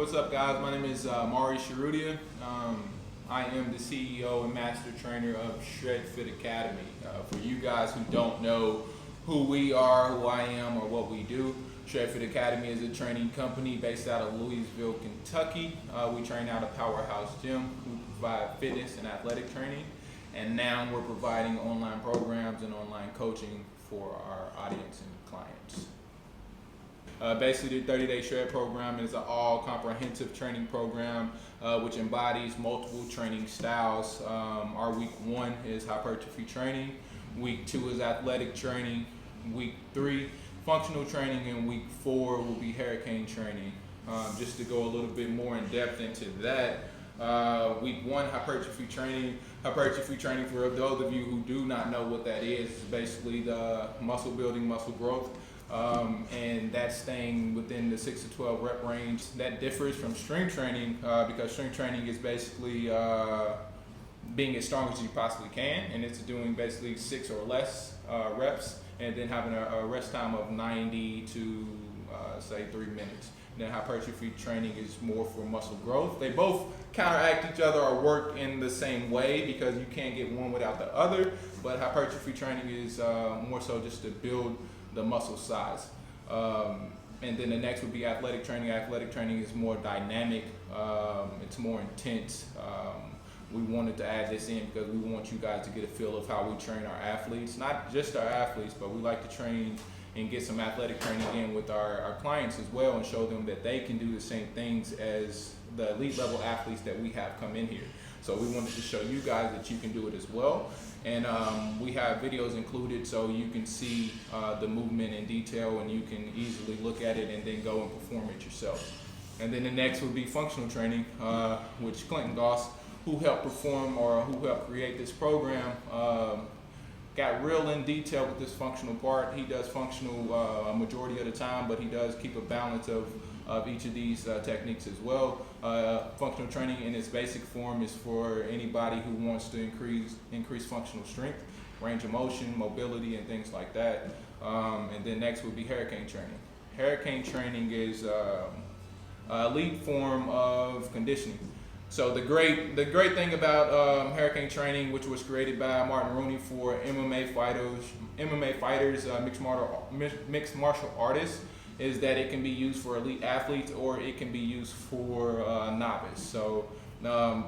what's up, guys? My name is Maurice Urrutia. I am the CEO and Master Trainer of ShredFit Academy. For you guys who don't know who we are, who I am, or what we do, ShredFit Academy is a training company based out of Louisville, Kentucky. We train out of Powerhouse Gym. We provide fitness and athletic training, and now we're providing online programs and online coaching for our audience and clients. Basically, the 30-day Shred program is an all-comprehensive training program which embodies multiple training styles. Our week 1 is hypertrophy training, week 2 is athletic training, week 3 functional training, and week 4 will be hurricane training. Just to go a little bit more in depth into that, week 1 hypertrophy training. Hypertrophy training, for those of you who do not know what that is basically the muscle building, muscle growth. And that's staying within the 6 to 12 rep range. That differs from strength training because strength training is basically being as strong as you possibly can, and it's doing basically 6 or less reps, and then having a rest time of 90 to say 3 minutes. Then hypertrophy training is more for muscle growth. They both counteract each other or work in the same way because you can't get one without the other, but hypertrophy training is more so just to build the muscle size. And then the next would be athletic training. Athletic training is more dynamic, it's more intense. We wanted to add this in because we want you guys to get a feel of how we train our athletes. Not just our athletes, but we like to train and get some athletic training in with our clients as well, and show them that they can do the same things as the elite level athletes that we have come in here. So we wanted to show you guys that you can do it as well. And we have videos included so you can see the movement in detail, and you can easily look at it and then go and perform it yourself. And then the next would be functional training, which Goss, who helped perform or who helped create this program, got real in detail with this functional part. He does functional a majority of the time, but he does keep a balance of each of these techniques as well. Functional training in its basic form is for anybody who wants to increase functional strength, range of motion, mobility, and things like that. And then next would be hurricane training. Hurricane training is an elite form of conditioning. So the great thing about hurricane training, which was created by Martin Rooney for MMA fighters, mixed martial artists, is that it can be used for elite athletes or it can be used for novice. So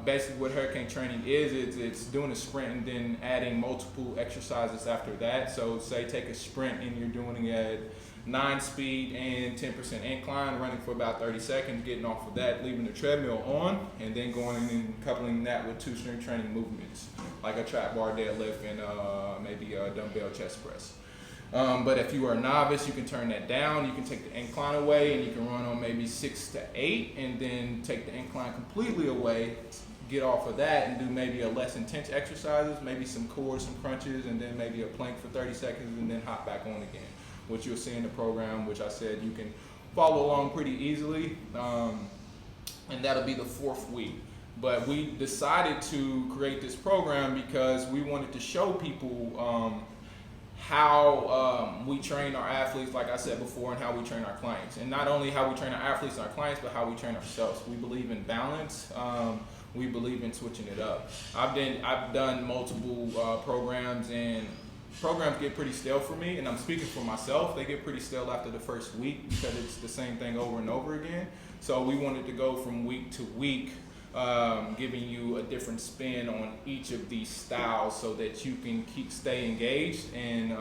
basically what hurricane training is, it's doing a sprint and then adding multiple exercises after that. So say take a sprint and you're doing it at 9 speed and 10% incline, running for about 30 seconds, getting off of that, leaving the treadmill on, and then going and coupling that with 2 strength training movements, like a trap bar deadlift and maybe a dumbbell chest press. But if you are a novice, you can turn that down. You can take the incline away, and you can run on maybe 6 to 8, and then take the incline completely away, get off of that, and do maybe a less intense exercises, maybe some core, some crunches, and then maybe a plank for 30 seconds, and then hop back on again, which you'll see in the program, which I said you can follow along pretty easily. And that'll be the 4th week. But we decided to create this program because we wanted to show people how we train our athletes, like I said before, and how we train our clients. And not only how we train our athletes and our clients, but how we train ourselves. We believe in balance. We believe in switching it up. I've done multiple programs, and programs get pretty stale for me, and I'm speaking for myself. They get pretty stale after the first week because it's the same thing over and over again. So we wanted to go from week to week, giving you a different spin on each of these styles so that you can stay engaged and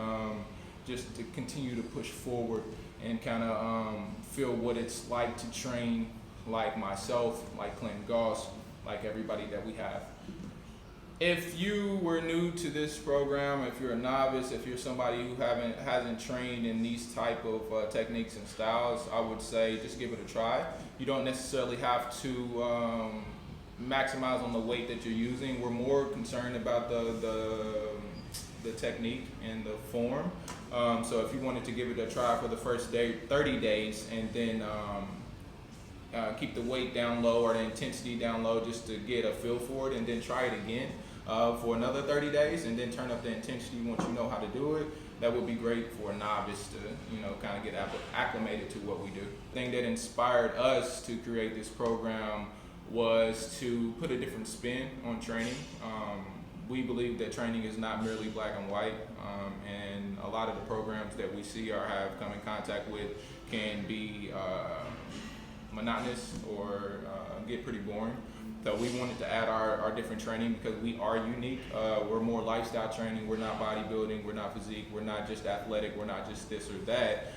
just to continue to push forward and kind of feel what it's like to train like myself, like Goss, like everybody that we have. If you were new to this program, if you're a novice, if you're somebody who hasn't trained in these type of techniques and styles, I would say just give it a try. You don't necessarily have to maximize on the weight that you're using. We're more concerned about the technique and the form. So if you wanted to give it a try for the first 30 days, and then keep the weight down low or the intensity down low just to get a feel for it, and then try it again for another 30 days, and then turn up the intensity once you know how to do it. that would be great for a novice to, kind of get acclimated to what we do. The thing that inspired us to create this program was to put a different spin on training. We believe that training is not merely black and white, and a lot of the programs that we see or have come in contact with can be monotonous or get pretty boring. So we wanted to add our different training because we are unique. We're more lifestyle training. We're not bodybuilding. We're not physique. We're not just athletic. We're not just this or that.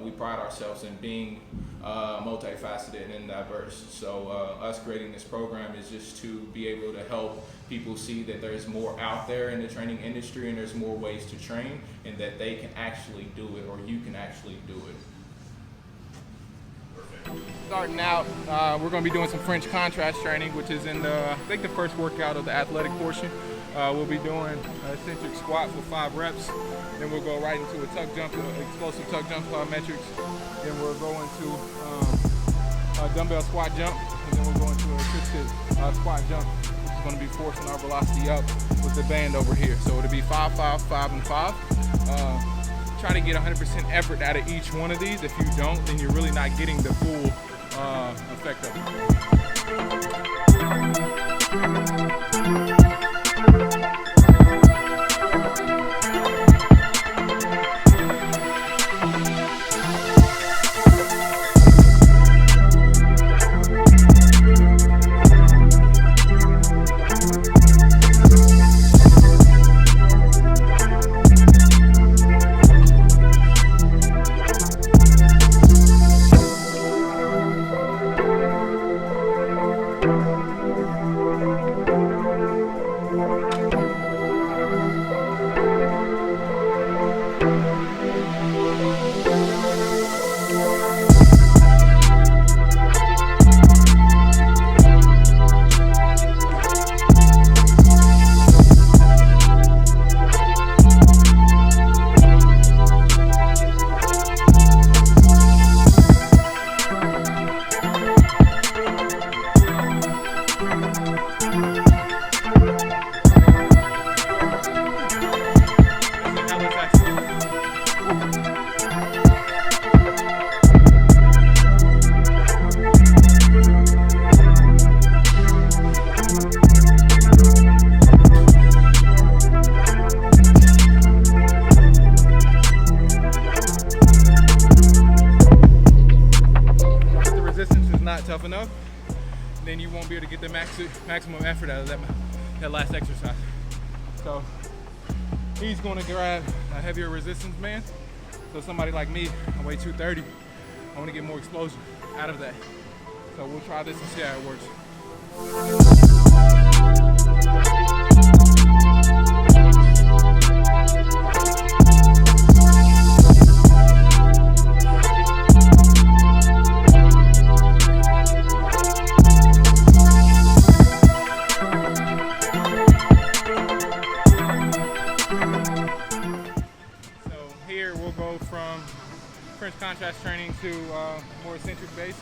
We pride ourselves in being multifaceted and diverse. So us creating this program is just to be able to help people see that there's more out there in the training industry and there's more ways to train and that they can actually do it, or you can actually do it. Starting out, we're going to be doing some French contrast training, which is in I think the first workout of the athletic portion. We'll be doing eccentric squats with 5 reps. Then we'll go right into a tuck jump, explosive tuck jump metrics. Then we'll go into a dumbbell squat jump, and then we'll go into a assisted squat jump, which is going to be forcing our velocity up with the band over here. So it'll be 5, 5, 5, and 5. Try to get 100% effort out of each one of these. If you don't, then you're really not getting the full effect of it. Tough enough, then you won't be able to get the maximum effort out of that last exercise. So he's going to grab a heavier resistance band. So somebody like me, I weigh 230. I want to get more explosion out of that. So we'll try this and see how it works. From French contrast training to more eccentric base.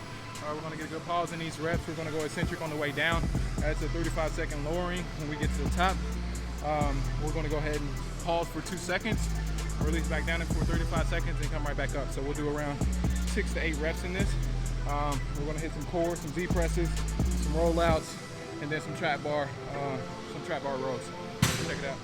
We're going to get a good pause in these reps. We're going to go eccentric on the way down. That's a 35-second lowering. When we get to the top, we're going to go ahead and pause for 2 seconds, release back down for 35 seconds, and come right back up. So we'll do around 6 to 8 reps in this. We're going to hit some core, some Z presses, some rollouts, and then some trap bar rows. Check it out.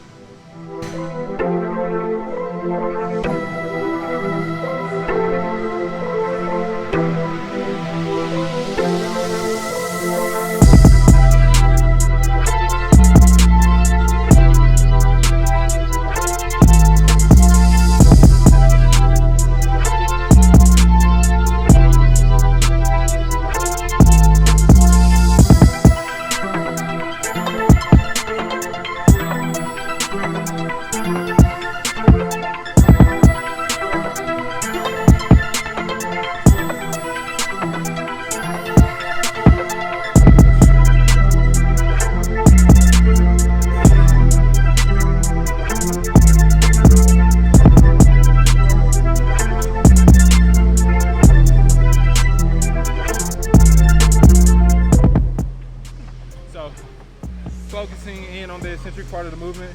Focusing in on the eccentric part of the movement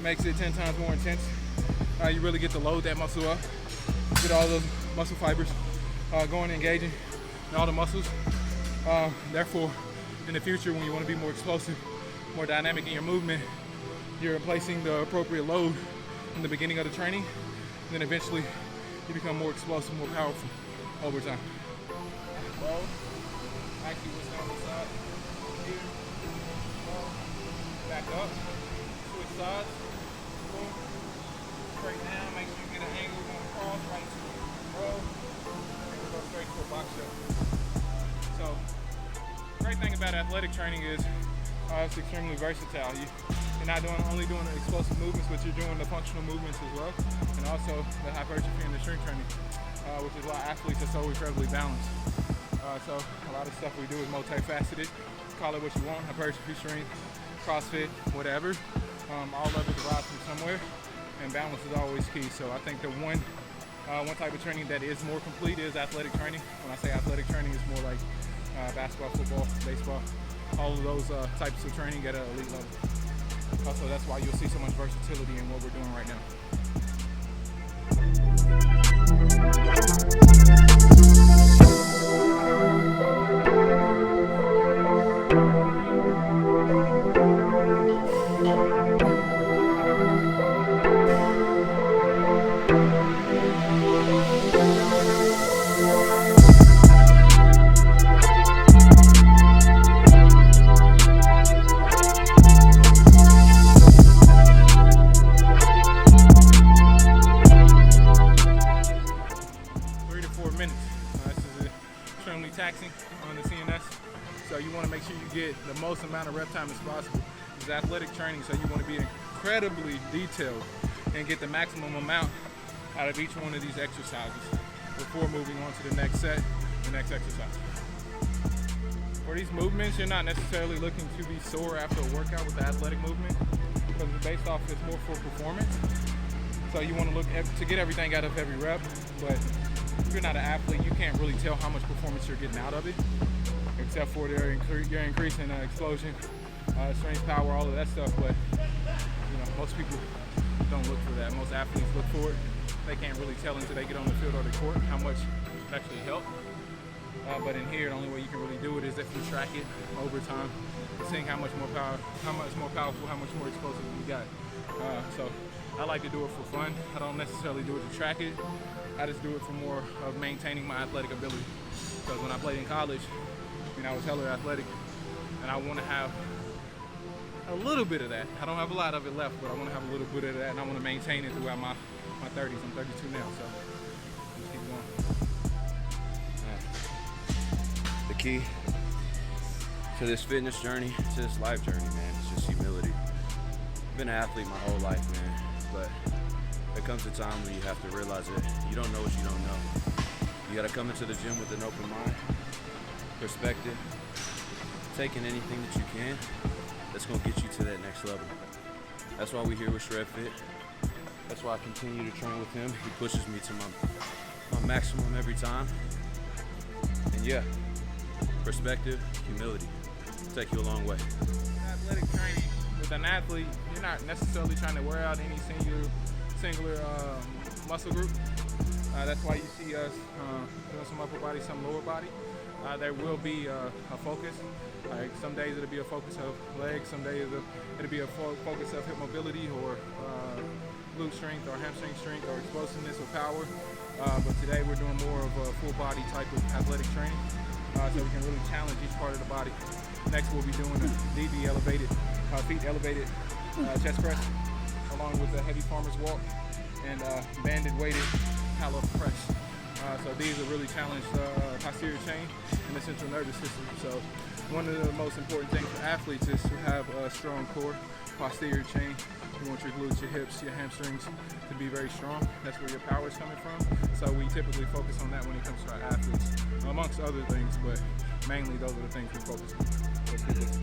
makes it 10 times more intense. you really get to load that muscle up, get all those muscle fibers going and engaging in all the muscles. Therefore, in the future, when you want to be more explosive, more dynamic in your movement, you're placing the appropriate load in the beginning of the training, and then eventually you become more explosive, more powerful over time. Low, actually what's down the side, here, low, back up, switch sides, boom, straight down, make sure you get an angle going across, right to row, and we'll go straight to a box shot. So, great thing about athletic training is it's extremely versatile. You're not only doing the explosive movements, but you're doing the functional movements as well, and also the hypertrophy and the strength training, which is why athletes are so incredibly balanced. So a lot of stuff we do is multifaceted. Call it what you want: hypertrophy, strength, CrossFit, whatever. All of it derives from somewhere, and balance is always key. So I think the one type of training that is more complete is athletic training. When I say athletic training, it's more like basketball, football, baseball, all of those types of training at an elite level. Also, that's why you'll see so much versatility in what we're doing right now. 3 to 4 minutes. This is extremely taxing on the CNS, so you want to make sure you get the most amount of rep time as possible. It's athletic training, so you want to be incredibly detailed and get the maximum amount out of each one of these exercises before moving on to the next set, the next exercise. For these movements, you're not necessarily looking to be sore after a workout with the athletic movement, because it's based off, it's more for performance. So you want to look to get everything out of every rep, but if you're not an athlete, you can't really tell how much performance you're getting out of it, except for you're increasing explosion, strength, power, all of that stuff. But most people don't look for that. Most athletes look for it. They can't really tell until they get on the field or the court how much it actually helped. But in here, the only way you can really do it is if you track it over time, seeing how much more powerful, how much more explosive you got. So I like to do it for fun. I don't necessarily do it to track it. I just do it for more of maintaining my athletic ability. Because when I played in college, I was hella athletic, and I want to have a little bit of that. I don't have a lot of it left, but I want to have a little bit of that, and I want to maintain it throughout my 30s. I'm 32 now, so just keep going. The key to this fitness journey, to this life journey, man, it's just humility. I've been an athlete my whole life, man, but there comes a time when you have to realize that you don't know what you don't know. You gotta come into the gym with an open mind, perspective, taking anything that you can that's gonna get you to that next level. That's why we're here with ShredFit. That's why I continue to train with him. He pushes me to my maximum every time. And yeah, perspective, humility, take you a long way. Athletic training with an athlete, you're not necessarily trying to wear out any singular muscle group. That's why you see us doing some upper body, some lower body. There will be a focus. Like some days it'll be a focus of legs, some days it'll be a focus of hip mobility or glute strength or hamstring strength or explosiveness or power. But today we're doing more of a full body type of athletic training, so we can really challenge each part of the body. Next we'll be doing a DB elevated, feet elevated chest press, along with a heavy farmer's walk and banded weighted hollow press. So these will really challenge the posterior chain and the central nervous system. So one of the most important things for athletes is to have a strong core, posterior chain. You want your glutes, your hips, your hamstrings to be very strong. That's where your power is coming from. So we typically focus on that when it comes to our athletes, amongst other things, but mainly those are the things we focus on. Let's get this.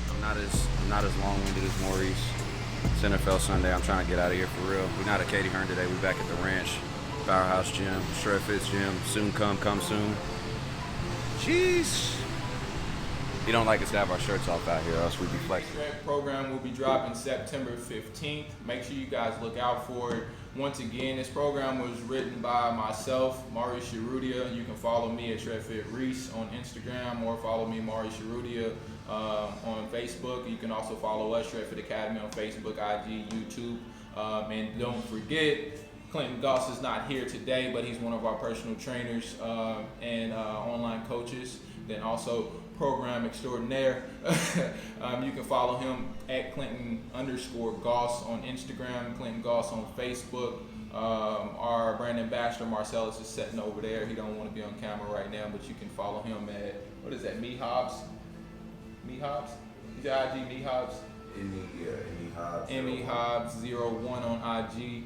I'm not as long-winded as Maurice. It's NFL Sunday. I'm trying to get out of here for real. We're not at Katie Hearn today. We're back at the ranch, Powerhouse Gym, ShredFit's gym. Soon come soon. Jeez. You don't like us to have our shirts off out here, or else we'd be flexing. Shred program will be dropping September 15th. Make sure you guys look out for it. Once again, this program was written by myself, Maurice. You can follow me at ShredFit Reese on Instagram, or follow me, Maurice on Facebook. You can also follow us, ShredFit Academy, on Facebook, IG, YouTube. And don't forget, Clinton Goss is not here today, but he's one of our personal trainers and online coaches. Then also program extraordinaire. You can follow him at Clinton_Goss on Instagram, Clinton Goss on Facebook. Our brand ambassador Marcellus is sitting over there. He don't want to be on camera right now, but you can follow him at, what is that, Me Hobbs? Is that IG, Me Hobbs? Me Hobbs 01 on IG.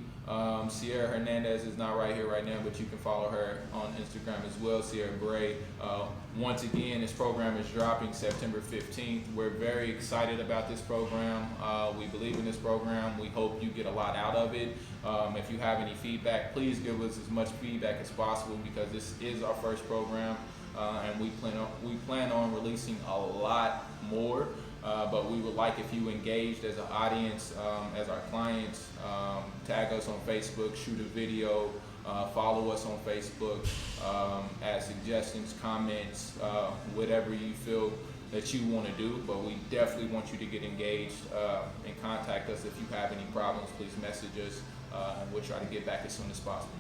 Sierra Hernandez is not right here right now, but you can follow her on Instagram as well, Sierra Bray. Once again, this program is dropping September 15th. We're very excited about this program. We believe in this program. We hope you get a lot out of it. If you have any feedback, please give us as much feedback as possible, because this is our first program, and we plan on releasing a lot more. But we would like if you engaged as an audience, as our clients. Tag us on Facebook, shoot a video, follow us on Facebook, add suggestions, comments, whatever you feel that you want to do. But we definitely want you to get engaged and contact us if you have any problems. Please message us, and we'll try to get back as soon as possible.